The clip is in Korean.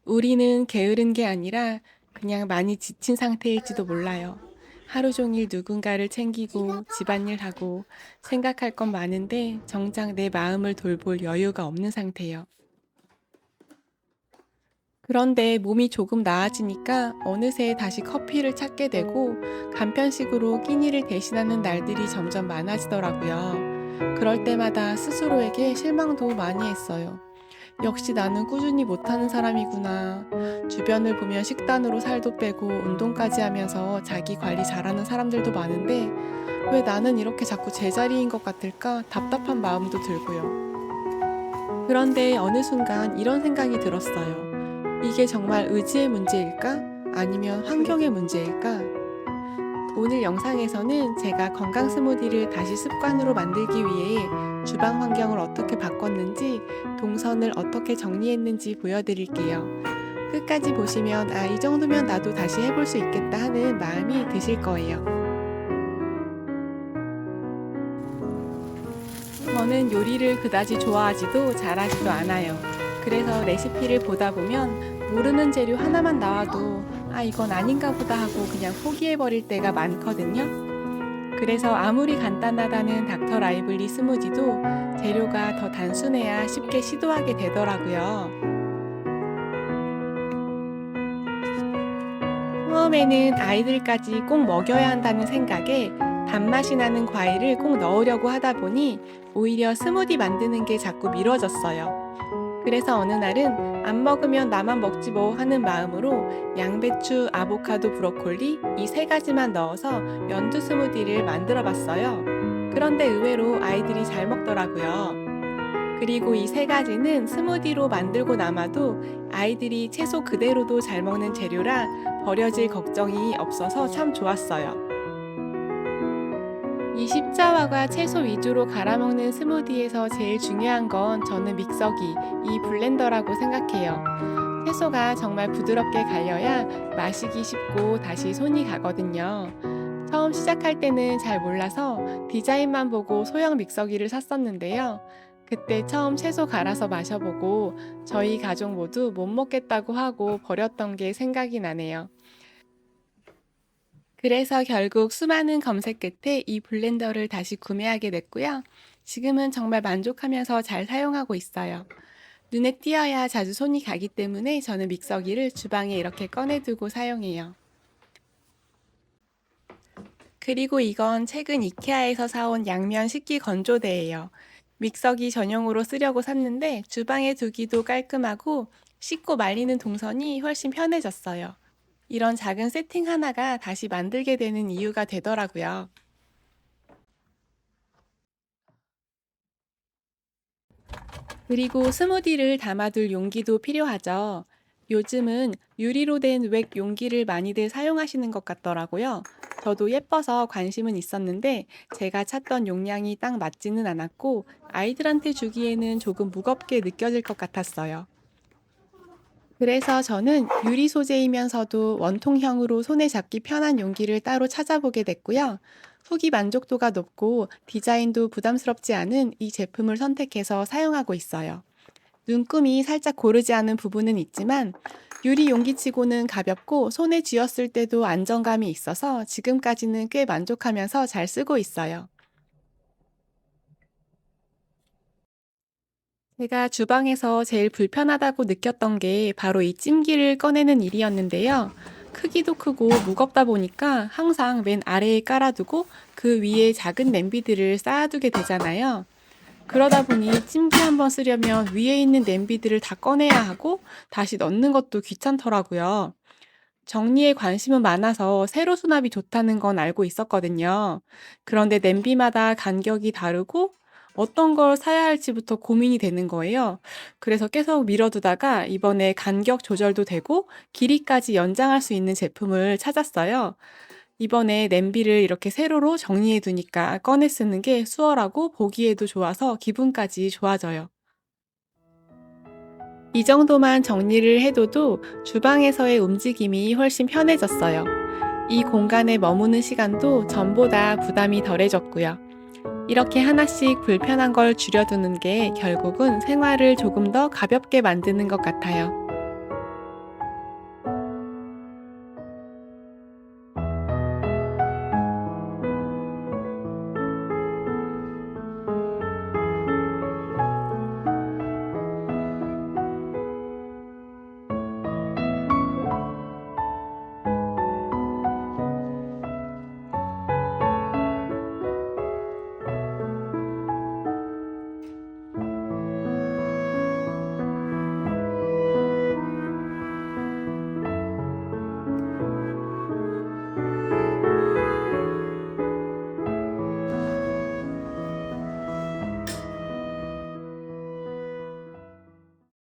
우리는 게으른 게 아니라 그냥 많이 지친 상태일지도 몰라요. 하루 종일 누군가를 챙기고 집안일하고 생각할 건 많은데 정작 내 마음을 돌볼 여유가 없는 상태요. 그런데 몸이 조금 나아지니까 어느새 다시 커피를 찾게 되고 간편식으로 끼니를 대신하는 날들이 점점 많아지더라고요. 그럴 때마다 스스로에게 실망도 많이 했어요. 역시 나는 꾸준히 못하는 사람이구나. 주변을 보면 식단으로 살도 빼고 운동까지 하면서 자기 관리 잘하는 사람들도 많은데 왜 나는 이렇게 자꾸 제자리인 것 같을까 답답한 마음도 들고요. 그런데 어느 순간 이런 생각이 들었어요. 이게 정말 의지의 문제일까? 아니면 환경의 문제일까? 오늘 영상에서는 제가 건강 스무디를 다시 습관으로 만들기 위해 주방 환경을 어떻게 바꿨는지, 동선을 어떻게 정리했는지 보여드릴게요. 끝까지 보시면 이 정도면 나도 다시 해볼 수 있겠다 하는 마음이 드실 거예요. 저는 요리를 그다지 좋아하지도 잘하지도 않아요. 그래서 레시피를 보다 보면 모르는 재료 하나만 나와도 이건 아닌가 보다 하고 그냥 포기해버릴 때가 많거든요. 그래서 아무리 간단하다는 닥터 라이블리 스무디도 재료가 더 단순해야 쉽게 시도하게 되더라고요. 처음에는 아이들까지 꼭 먹여야 한다는 생각에 단맛이 나는 과일을 꼭 넣으려고 하다 보니 오히려 스무디 만드는 게 자꾸 미뤄졌어요. 그래서 어느 날은 안 먹으면 나만 먹지 뭐 하는 마음으로 양배추, 아보카도, 브로콜리 이 세 가지만 넣어서 연두 스무디를 만들어 봤어요. 그런데 의외로 아이들이 잘 먹더라고요. 그리고 이 세 가지는 스무디로 만들고 남아도 아이들이 채소 그대로도 잘 먹는 재료라 버려질 걱정이 없어서 참 좋았어요. 이 십자화가 채소 위주로 갈아먹는 스무디에서 제일 중요한 건 저는 믹서기, 이 블렌더라고 생각해요. 채소가 정말 부드럽게 갈려야 마시기 쉽고 다시 손이 가거든요. 처음 시작할 때는 잘 몰라서 디자인만 보고 소형 믹서기를 샀었는데요. 그때 처음 채소 갈아서 마셔보고 저희 가족 모두 못 먹겠다고 하고 버렸던 게 생각이 나네요. 그래서 결국 수많은 검색 끝에 이 블렌더를 다시 구매하게 됐고요. 지금은 정말 만족하면서 잘 사용하고 있어요. 눈에 띄어야 자주 손이 가기 때문에 저는 믹서기를 주방에 이렇게 꺼내두고 사용해요. 그리고 이건 최근 이케아에서 사온 양면 식기 건조대예요. 믹서기 전용으로 쓰려고 샀는데 주방에 두기도 깔끔하고 씻고 말리는 동선이 훨씬 편해졌어요. 이런 작은 세팅 하나가 다시 만들게 되는 이유가 되더라고요. 그리고 스무디를 담아둘 용기도 필요하죠. 요즘은 유리로 된 웩 용기를 많이들 사용하시는 것 같더라고요. 저도 예뻐서 관심은 있었는데 제가 찾던 용량이 딱 맞지는 않았고 아이들한테 주기에는 조금 무겁게 느껴질 것 같았어요. 그래서 저는 유리 소재이면서도 원통형으로 손에 잡기 편한 용기를 따로 찾아보게 됐고요. 후기 만족도가 높고 디자인도 부담스럽지 않은 이 제품을 선택해서 사용하고 있어요. 눈금이 살짝 고르지 않은 부분은 있지만 유리 용기치고는 가볍고 손에 쥐었을 때도 안정감이 있어서 지금까지는 꽤 만족하면서 잘 쓰고 있어요. 제가 주방에서 제일 불편하다고 느꼈던 게 바로 이 찜기를 꺼내는 일이었는데요. 크기도 크고 무겁다 보니까 항상 맨 아래에 깔아두고 그 위에 작은 냄비들을 쌓아두게 되잖아요. 그러다 보니 찜기 한번 쓰려면 위에 있는 냄비들을 다 꺼내야 하고 다시 넣는 것도 귀찮더라고요. 정리에 관심은 많아서 세로 수납이 좋다는 건 알고 있었거든요. 그런데 냄비마다 간격이 다르고 어떤 걸 사야 할지부터 고민이 되는 거예요. 그래서 계속 미뤄두다가 이번에 간격 조절도 되고 길이까지 연장할 수 있는 제품을 찾았어요. 이번에 냄비를 이렇게 세로로 정리해 두니까 꺼내 쓰는 게 수월하고 보기에도 좋아서 기분까지 좋아져요. 이 정도만 정리를 해둬도 주방에서의 움직임이 훨씬 편해졌어요. 이 공간에 머무는 시간도 전보다 부담이 덜해졌고요. 이렇게 하나씩 불편한 걸 줄여두는 게 결국은 생활을 조금 더 가볍게 만드는 것 같아요.